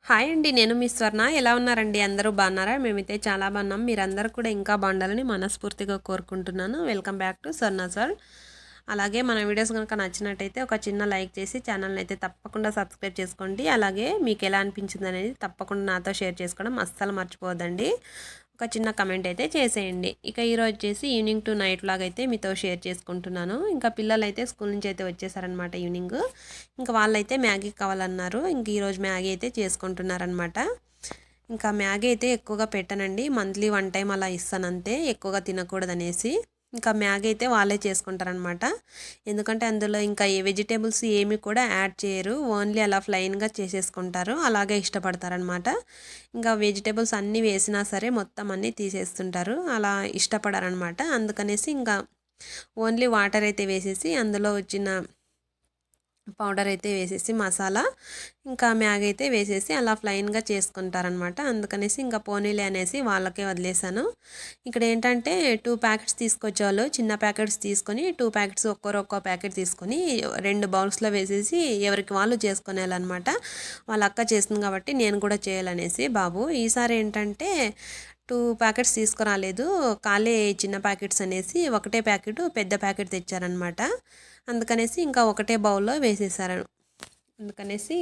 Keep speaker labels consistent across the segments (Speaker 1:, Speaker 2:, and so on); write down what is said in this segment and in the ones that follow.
Speaker 1: Hi అండి. నేను మీ స్వర్ణ. ఎలా ఉన్నారండి? అందరూ బాగున్నారా? మేమైతే చాలా బాగున్నాం. మీరందరూ కూడా ఇంకా బాగుండాలని మనస్ఫూర్తిగా కోరుకుంటున్నాను. Welcome back to Swarna's world. అలాగే మన వీడియోస్ కనుక నచ్చినట్టయితే ఒక చిన్న లైక్ చేసి ఛానల్ని అయితే తప్పకుండా సబ్స్క్రైబ్ చేసుకోండి. అలాగే మీకు ఎలా అనిపించింది అనేది తప్పకుండా నాతో షేర్ చేసుకోవడం అస్సలు మర్చిపోవద్దండి. ఒక చిన్న కమెంట్ అయితే చేసేయండి. ఇక ఈరోజు వచ్చేసి ఈవినింగ్ టు నైట్ లాగా అయితే మీతో షేర్ చేసుకుంటున్నాను. ఇంకా పిల్లలు అయితే స్కూల్ నుంచి అయితే వచ్చేసారనమాట ఈవినింగ్. ఇంకా వాళ్ళైతే మ్యాగీ కావాలన్నారు. ఇంక ఈరోజు మ్యాగీ అయితే చేసుకుంటున్నారనమాట. ఇంకా మ్యాగీ అయితే ఎక్కువగా పెట్టనండి. మంత్లీ వన్ టైం అలా ఇస్తాను అంతే, ఎక్కువగా తినకూడదనేసి. ఇంకా మ్యాగీ అయితే వాళ్ళే చేసుకుంటారనమాట. ఎందుకంటే అందులో ఇంకా ఏ వెజిటేబుల్స్ ఏమి కూడా యాడ్ చేయరు. ఓన్లీ అలా ప్లెయిన్గా చేసేసుకుంటారు. అలాగే ఇష్టపడతారనమాట. ఇంకా వెజిటేబుల్స్ అన్నీ వేసినా సరే మొత్తం అన్నీ తీసేస్తుంటారు. అలా ఇష్టపడారనమాట. అందుకనేసి ఇంకా ఓన్లీ వాటర్ అయితే వేసేసి అందులో వచ్చిన పౌడర్ అయితే వేసేసి మసాలా ఇంకా మ్యాగీ అయితే వేసేసి అలా ప్లెయిన్గా చేసుకుంటారనమాట. అందుకనేసి ఇంకా పోనీలే అనేసి వాళ్ళకే వదిలేసాను. ఇక్కడ ఏంటంటే 2 ప్యాకెట్స్ తీసుకొచ్చేవాళ్ళు. చిన్న ప్యాకెట్స్ తీసుకొని 2 ప్యాకెట్స్ ఒక్కో ప్యాకెట్ తీసుకొని 2 బౌల్స్లో వేసేసి ఎవరికి వాళ్ళు చేసుకునేయాలన్నమాట. వాళ్ళ అక్క చేస్తుంది కాబట్టి నేను కూడా చేయాలనేసి బాబు. ఈసారి ఏంటంటే 2 ప్యాకెట్స్ తీసుకురాలేదు. ఖాళీ చిన్న ప్యాకెట్స్ అనేసి ఒకటే ప్యాకెట్ పెద్ద ప్యాకెట్ తెచ్చారనమాట. అందుకనేసి ఇంకా ఒకటే బౌల్లో వేసేసారు. అందుకనేసి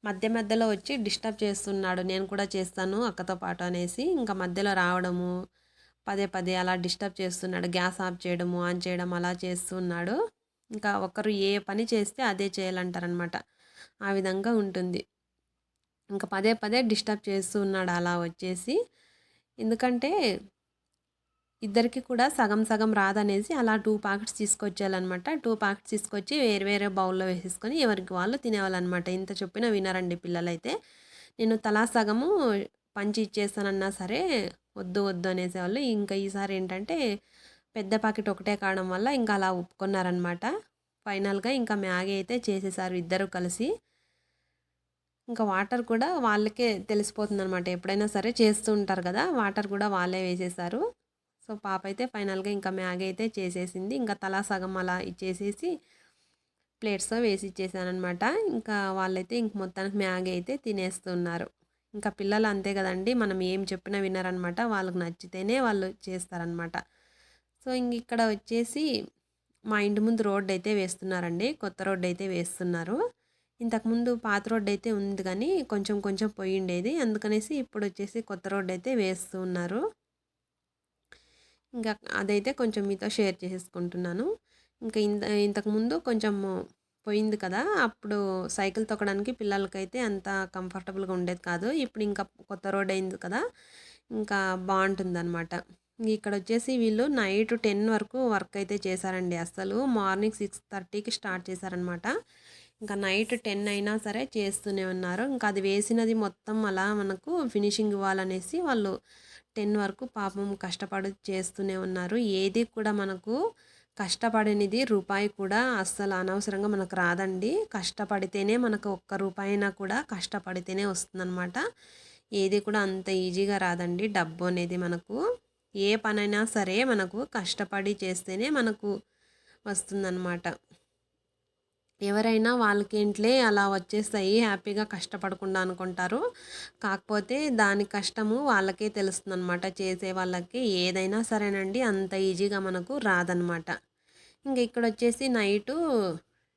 Speaker 1: మధ్య మధ్యలో వచ్చి డిస్టర్బ్ చేస్తున్నాడు. నేను కూడా చేస్తాను అక్కతో పాటు అనేసి ఇంకా మధ్యలో రావడము, పదే పదే అలా డిస్టర్బ్ చేస్తున్నాడు. గ్యాస్ ఆఫ్ చేయడము, ఆన్ చేయడం అలా చేస్తున్నాడు. ఇంకా ఒకరు ఏ పని చేస్తే అదే చేయాలంటారనమాట. ఆ విధంగా ఉంటుంది. ఇంకా పదే పదే డిస్టర్బ్ చేస్తూ ఉన్నాడు అలా వచ్చేసి. ఎందుకంటే ఇద్దరికి కూడా సగం సగం రాదనేసి అలా 2 ప్యాకెట్స్ తీసుకొచ్చేయాలన్నమాట. 2 ప్యాకెట్స్ తీసుకొచ్చి వేరే వేరే బౌల్‌లో వేసేసుకొని ఎవరికి వాళ్ళు తినేవాళ్ళనమాట. ఇంత చెప్పినా వినరండి పిల్లలైతే. నేను తలా సగము పంచి ఇచ్చేస్తానన్నా సరే వద్దు వద్దు అనేసేవాళ్ళు. ఇంకా ఈసారి ఏంటంటే పెద్ద ప్యాకెట్ ఒకటే కావడం వల్ల ఇంకా అలా ఒప్పుకున్నారనమాట. ఫైనల్‌గా ఇంకా మ్యాగీ అయితే చేసేసారు ఇద్దరు కలిసి. ఇంకా వాటర్ కూడా వాళ్ళకే తెలిసిపోతుందనమాట. ఎప్పుడైనా సరే చేస్తూ ఉంటారు కదా! వాటర్ కూడా వాళ్ళే వేసేసారు. సో, పాప అయితే ఫైనల్‌గా ఇంకా మ్యాగీ అయితే చేసేసింది. ఇంకా తలా సగం అలా ఇచ్చేసేసి ప్లేట్స్‌లో వేసి ఇచ్చేసాననమాట. ఇంకా వాళ్ళైతే ఇంక మొత్తానికి మ్యాగీ అయితే తినేస్తున్నారు. ఇంకా పిల్లలు అంతే కదండీ! మనం ఏం చెప్పినా వినరనమాట. వాళ్ళకి నచ్చితేనే వాళ్ళు చేస్తారనమాట. సో, ఇంక ఇక్కడ వచ్చేసి మా ఇంటి ముందు రోడ్డయితే వేస్తున్నారండి. కొత్త రోడ్డయితే వేస్తున్నారు. ఇంతకుముందు పాత రోడ్డయితే ఉంది గానీ కొంచెం కొంచెం పొయ్యుండేది. అందుకనేసి ఇప్పుడొచ్చేసి కొత్త రోడ్డయితే వేస్తూ ఉన్నారు. ఇంకా అదైతే కొంచెం మీతో షేర్ చేసేసుకుంటున్నాను. ఇంకా ఇంతకుముందు కొంచెము పోయింది కదా! అప్పుడు సైకిల్ తొక్కడానికి పిల్లలకైతే అంత కంఫర్టబుల్‌గా ఉండేది కాదు. ఇప్పుడు ఇంకా కొత్త రోడ్ అయింది కదా! ఇంకా బావుంటుందనమాట. ఇక్కడొచ్చేసి వీళ్ళు నైట్ 10 వరకు వర్క్ అయితే చేశారండి. అస్సలు మార్నింగ్ 6:30కి స్టార్ట్ చేశారనమాట. ఇంకా నైట్ 10 అయినా సరే చేస్తూనే ఉన్నారు. ఇంకా అది వేసినది మొత్తం అలా మనకు ఫినిషింగ్ ఇవ్వాలనేసి వాళ్ళు 10 వరకు పాపం కష్టపడి చేస్తూనే ఉన్నారు. ఏది కూడా మనకు కష్టపడనిది రూపాయి కూడా అస్సలు అనవసరంగా మనకు రాదండి. కష్టపడితేనే మనకు ఒక్క రూపాయైనా కూడా కష్టపడితేనే వస్తుందనమాట. ఏది కూడా అంత ఈజీగా రాదండి. డబ్బు అనేది మనకు ఏ పనైనా సరే మనకు కష్టపడి చేస్తేనే మనకు వస్తుందన్నమాట. ఎవరైనా వాళ్ళకేంట్లే అలా వచ్చేస్తాయి హ్యాపీగా కష్టపడకుండా అనుకుంటారు. కాకపోతే దాని కష్టము వాళ్ళకే తెలుస్తుందనమాట. చేసే వాళ్ళకి ఏదైనా సరేనండి అంత ఈజీగా మనకు రాదనమాట. ఇంక ఇక్కడొచ్చేసి నైటు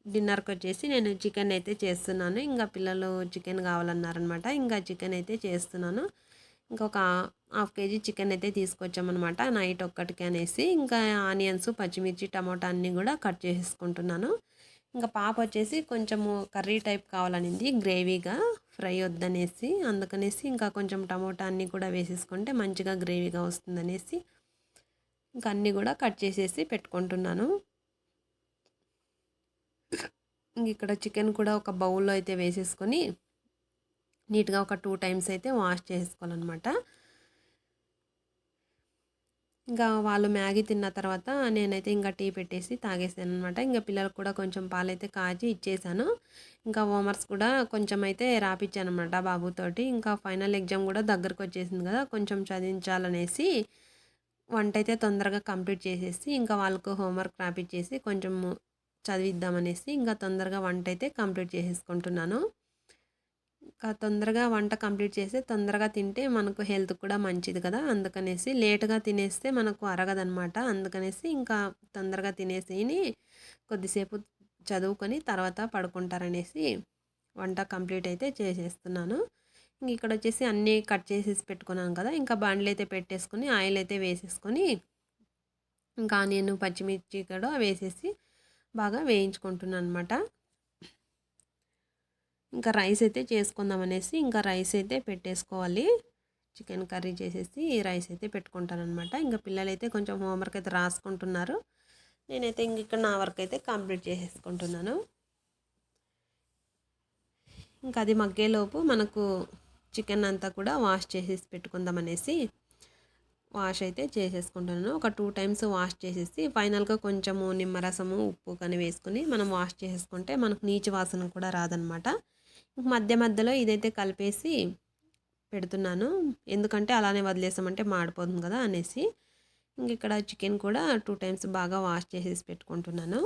Speaker 1: డిన్నర్‌కొచ్చేసి నేను చికెన్ అయితే చేస్తున్నాను. ఇంక పిల్లలు చికెన్ కావాలన్నారనమాట. ఇంకా చికెన్ అయితే చేస్తున్నాను. ఇంకొక హాఫ్ కేజీ చికెన్ అయితే తీసుకొచ్చామనమాట నైట్ ఒక్కటికి అనేసి. ఇంకా ఆనియన్స్, పచ్చిమిర్చి, టమోటా అన్నీ కూడా కట్ చేసేసుకుంటున్నాను. ఇంకా పాప వచ్చేసి కొంచెము కర్రీ టైప్ కావాలనింది గ్రేవీగా, ఫ్రై వద్దనేసి. అందుకనేసి ఇంకా కొంచెం టమోటా అన్నీ కూడా వేసేసుకుంటే మంచిగా గ్రేవీగా వస్తుందనేసి ఇంక అన్నీ కూడా కట్ చేసేసి పెట్టుకుంటున్నాను. ఇంక ఇక్కడ చికెన్ కూడా ఒక బౌల్‌లో అయితే వేసేసుకొని నీట్‌గా ఒక 2 టైమ్స్ అయితే వాష్ చేసుకోవాలనమాట. ఇంకా వాళ్ళు మ్యాగీ తిన్న తర్వాత నేనైతే ఇంకా టీ పెట్టేసి తాగేసాననమాట. ఇంక పిల్లలకు కూడా కొంచెం పాలైతే కాచి ఇచ్చేసాను. ఇంకా హోంవర్క్స్ కూడా కొంచెం అయితే రాపిచ్చాననమాట బాబుతోటి. ఇంకా ఫైనల్ ఎగ్జామ్ కూడా దగ్గరకొచ్చేసింది కదా! కొంచెం చదివించాలనేసి వంటైతే తొందరగా కంప్లీట్ చేసేసి ఇంకా వాళ్ళకు హోంవర్క్ రాపిచ్చేసి కొంచెము చదివిద్దామనేసి ఇంకా తొందరగా వంటైతే కంప్లీట్ చేసేసుకుంటున్నాను. ఇంకా తొందరగా వంట కంప్లీట్ చేసి తొందరగా తింటే మనకు హెల్త్ కూడా మంచిది కదా, అందుకనేసి లేట్గా తినేస్తే మనకు అరగదనమాట. అందుకనేసి ఇంకా తొందరగా తినేసి కొద్దిసేపు చదువుకొని తర్వాత పడుకుంటారనేసి వంట కంప్లీట్ అయితే చేసేస్తున్నాను. ఇంక ఇక్కడ వచ్చేసి అన్నీ కట్ చేసేసి పెట్టుకున్నాను కదా, ఇంకా బండ్లు అయితే పెట్టేసుకొని ఆయిల్ అయితే వేసేసుకొని ఇంకా ఆనియన్ పచ్చిమిర్చి కూడా వేసేసి బాగా వేయించుకుంటున్నాను అనమాట. ఇంకా రైస్ అయితే చేసుకుందాం అనేసి ఇంకా రైస్ అయితే పెట్టేసుకోవాలి. చికెన్ కర్రీ చేసేసి రైస్ అయితే పెట్టుకుంటానమాట. ఇంకా పిల్లలైతే కొంచెం హోంవర్క్ అయితే రాసుకుంటున్నారు. నేనైతే ఇంక ఇక్కడ నా వర్క్ అయితే కంప్లీట్ చేసేసుకుంటున్నాను. ఇంకా అది మగ్గేలోపు మనకు చికెన్ అంతా కూడా వాష్ చేసేసి పెట్టుకుందాం అనేసి వాష్ అయితే చేసేసుకుంటున్నాను. ఒక 2 టైమ్స్ వాష్ చేసేసి ఫైనల్గా కొంచెము నిమ్మరసము ఉప్పు కానీ వేసుకుని మనం వాష్ చేసేసుకుంటే మనకు నీచు వాసన కూడా రాదనమాట. మధ్య మధ్యలో ఇదైతే కలిపేసి పెడుతున్నాను, ఎందుకంటే అలానే వదిలేసామంటే మాడిపోతుంది కదా అనేసి. ఇంక ఇక్కడ చికెన్ కూడా 2 టైమ్స్ బాగా వాష్ చేసేసి పెట్టుకుంటున్నాను.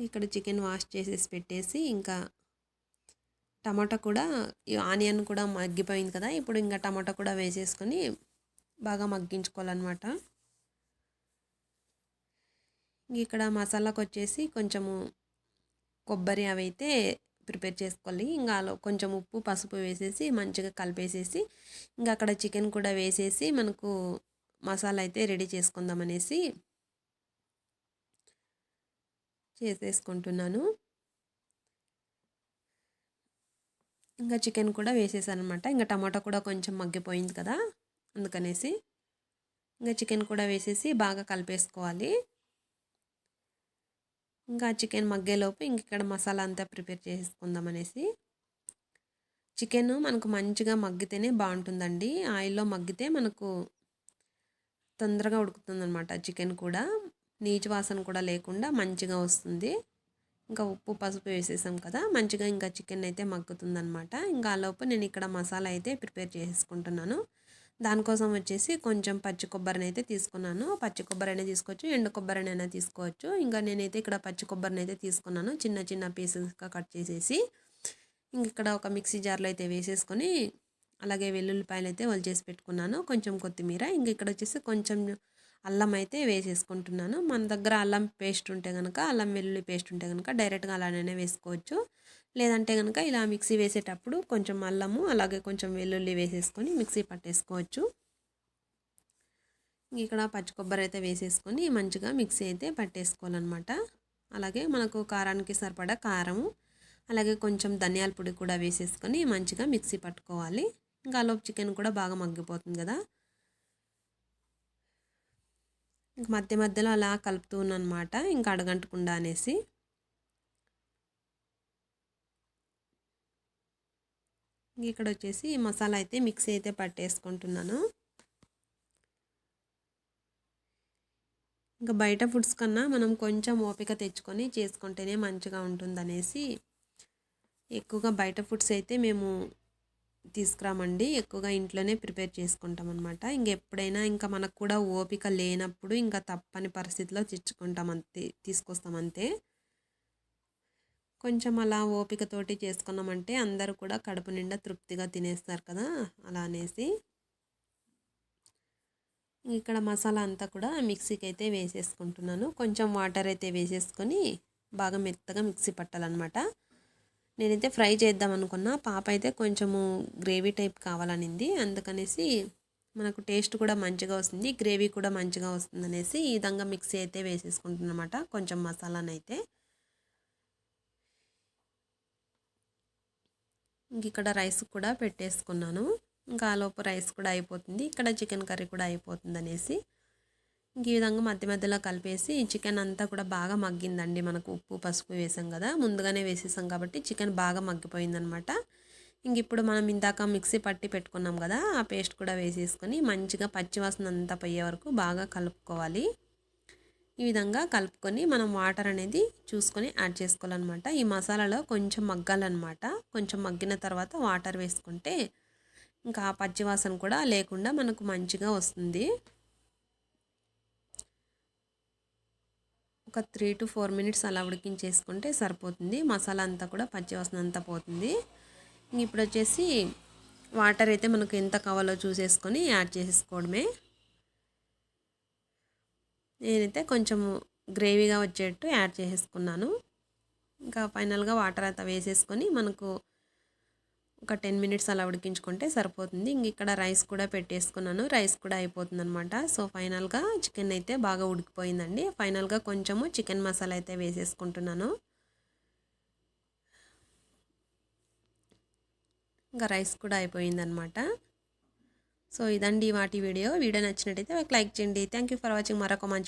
Speaker 1: ఇక్కడ చికెన్ వాష్ చేసేసి పెట్టేసి ఇంకా టమాటా కూడా ఆనియన్ కూడా మగ్గిపోయింది కదా, ఇప్పుడు ఇంకా టమాటా కూడా వేసేసుకొని బాగా మగ్గించుకోవాలన్నమాట. ఇక్కడ మసాలాకు వచ్చేసి కొంచెము కొబ్బరి అవి అయితే ప్రిపేర్ చేసుకోవాలి. ఇంకా కొంచెం ఉప్పు పసుపు వేసేసి మంచిగా కలిపేసేసి ఇంకా అక్కడ చికెన్ కూడా వేసేసి మనకు మసాలా అయితే రెడీ చేసుకుందాం అనేసి చేసేసుకుంటున్నాను. ఇంకా చికెన్ కూడా వేసేసాను అనమాట. ఇంకా టమాటా కూడా కొంచెం మగ్గిపోయింది కదా, అందుకనేసి ఇంకా చికెన్ కూడా వేసేసి బాగా కలిపేసుకోవాలి. ఇంకా చికెన్ మగ్గేలోపు ఇంక ఇక్కడ మసాలా అంతా ప్రిపేర్ చేసుకుందాం అనేసి. చికెన్ మనకు మంచిగా మగ్గితేనే బాగుంటుందండి. ఆయిల్లో మగ్గితే మనకు తొందరగా ఉడుకుతుంది అనమాట. చికెన్ కూడా నీచు వాసన కూడా లేకుండా మంచిగా వస్తుంది. ఇంకా ఉప్పు పసుపు వేసేసాం కదా, మంచిగా ఇంకా చికెన్ అయితే మగ్గుతుందనమాట. ఇంకా ఆలోపు నేను ఇక్కడ మసాలా అయితే ప్రిపేర్ చేసుకుంటున్నాను. దానికోసం వచ్చేసి కొంచెం పచ్చి కొబ్బరిని అయితే తీసుకున్నాను. పచ్చి కొబ్బరి అయినా తీసుకోవచ్చు, ఎండు కొబ్బరినైనా తీసుకోవచ్చు. ఇంకా నేనైతే ఇక్కడ పచ్చి కొబ్బరిని అయితే తీసుకున్నాను, చిన్న చిన్న పీసెస్గా కట్ చేసేసి. ఇంక ఇక్కడ ఒక మిక్సీ జార్లో అయితే వేసేసుకొని అలాగే వెల్లుల్లిపాయలు అయితే ఒలిచేసి పెట్టుకున్నాను, కొంచెం కొత్తిమీర. ఇంక ఇక్కడ వచ్చేసి కొంచెం అల్లం అయితే వేసేసుకుంటున్నాను. మన దగ్గర అల్లం పేస్ట్ ఉంటే కనుక, అల్లం వెల్లుల్లి పేస్ట్ ఉంటే కనుక డైరెక్ట్గా అలానే వేసుకోవచ్చు. లేదంటే కనుక ఇలా మిక్సీ వేసేటప్పుడు కొంచెం అల్లము అలాగే కొంచెం వెల్లుల్లి వేసేసుకొని మిక్సీ పట్టేసుకోవచ్చు. ఇక్కడ పచ్చి కొబ్బరి అయితే వేసేసుకొని మంచిగా మిక్సీ అయితే పట్టేసుకోవాలన్నమాట. అలాగే మనకు కారానికి సరిపడా కారము అలాగే కొంచెం ధనియాల పొడి కూడా వేసేసుకొని మంచిగా మిక్సీ పట్టుకోవాలి. ఇంకా ఆలోపు చికెన్ కూడా బాగా మగ్గిపోతుంది కదా. ఇంక మధ్య మధ్యలో అలా కలుపుతూ ఉన్నానమాట, ఇంకా అడగంటకుండా అనేసి. ఇక్కడ వచ్చేసి మసాలా అయితే మిక్సీ అయితే పట్టేసుకుంటున్నాను. ఇంకా బయట ఫుడ్స్ కన్నా మనం కొంచెం ఓపిక తెచ్చుకొని చేసుకుంటేనే మంచిగా ఉంటుందనేసి ఎక్కువగా బయట ఫుడ్స్ అయితే మేము తీసుకురామండి, ఎక్కువగా ఇంట్లోనే ప్రిపేర్ చేసుకుంటాం అనమాట. ఇంకెప్పుడైనా ఇంకా మనకు కూడా ఓపిక లేనప్పుడు ఇంకా తప్పని పరిస్థితిలో తెచ్చుకుంటాం అంతే, తీసుకొస్తాం అంతే. కొంచెం అలా ఓపికతోటి చేసుకున్నామంటే అందరూ కూడా కడుపు నిండా తృప్తిగా తినేస్తారు కదా, అలా అనేసి. ఇక్కడ మసాలా అంతా కూడా మిక్సీకి అయితే వేసేసుకుంటున్నాను. కొంచెం వాటర్ అయితే వేసేసుకొని బాగా మెత్తగా మిక్సీ పట్టాలన్నమాట. నేనైతే ఫ్రై చేద్దాం అనుకున్నా, పాప అయితే కొంచెము గ్రేవీ టైప్ కావాలనింది, అందుకనేసి మనకు టేస్ట్ కూడా మంచిగా వస్తుంది, గ్రేవీ కూడా మంచిగా వస్తుంది అనేసి ఈ విధంగా మిక్సీ అయితే వేసేసుకుంటున్నమాట కొంచెం మసాలానైతే. ఇంక ఇక్కడ రైస్ కూడా పెట్టేసుకున్నాను. ఇంకా ఆలోపు రైస్ కూడా అయిపోతుంది, ఇక్కడ చికెన్ కర్రీ కూడా అయిపోతుంది అనేసి ఇంక ఈ విధంగా మధ్య మధ్యలో కలిపేసి చికెన్ అంతా కూడా బాగా మగ్గిందండి. మనకు ఉప్పు పసుపు వేసాం కదా, ముందుగానే వేసేసాం కాబట్టి చికెన్ బాగా మగ్గిపోయిందనమాట. ఇంక ఇప్పుడు మనం ఇందాక మిక్సీ పట్టి పెట్టుకున్నాం కదా, ఆ పేస్ట్ కూడా వేసేసుకొని మంచిగా పచ్చివాసన అంతా పోయే వరకు బాగా కలుపుకోవాలి. ఈ విధంగా కలుపుకొని మనం వాటర్ అనేది చూసుకొని యాడ్ చేసుకోవాలన్నమాట. ఈ మసాలాలో కొంచెం మగ్గాలన్నమాట, కొంచెం మగ్గిన తర్వాత వాటర్ వేసుకుంటే ఇంకా పచ్చివాసన కూడా లేకుండా మనకు మంచిగా వస్తుంది. ఒక 3 to 4 మినిట్స్ అలా ఉడికించేసుకుంటే సరిపోతుంది. మసాలా అంతా కూడా పచ్చి వాసన అంతా పోతుంది. ఇప్పుడు వచ్చేసి వాటర్ అయితే మనకు ఎంత కావాలో చూసేసుకొని యాడ్ చేసేసుకోవడమే. నేనైతే కొంచెం గ్రేవీగా వచ్చేట్టు యాడ్ చేసేసుకున్నాను. ఇంకా ఫైనల్గా వాటర్ అంతా వేసేసుకొని మనకు ఒక 10 మినిట్స్ అలా ఉడికించుకుంటే సరిపోతుంది. ఇక్కడ రైస్ కూడా పెట్టేసుకున్నాను. రైస్ కూడా అయిపోతుంది అనమాట. సో ఫైనల్గా చికెన్ అయితే బాగా ఉడికిపోయిందండి. ఫైనల్గా కొంచెము చికెన్ మసాలా అయితే వేసేసుకుంటున్నాను. ఇంకా రైస్ కూడా అయిపోయిందనమాట. సో ఇదండి వాటి వీడియో నచ్చినట్టయితే లైక్ చేయండి. Thank you for watching. మరొక మంచి వీడియో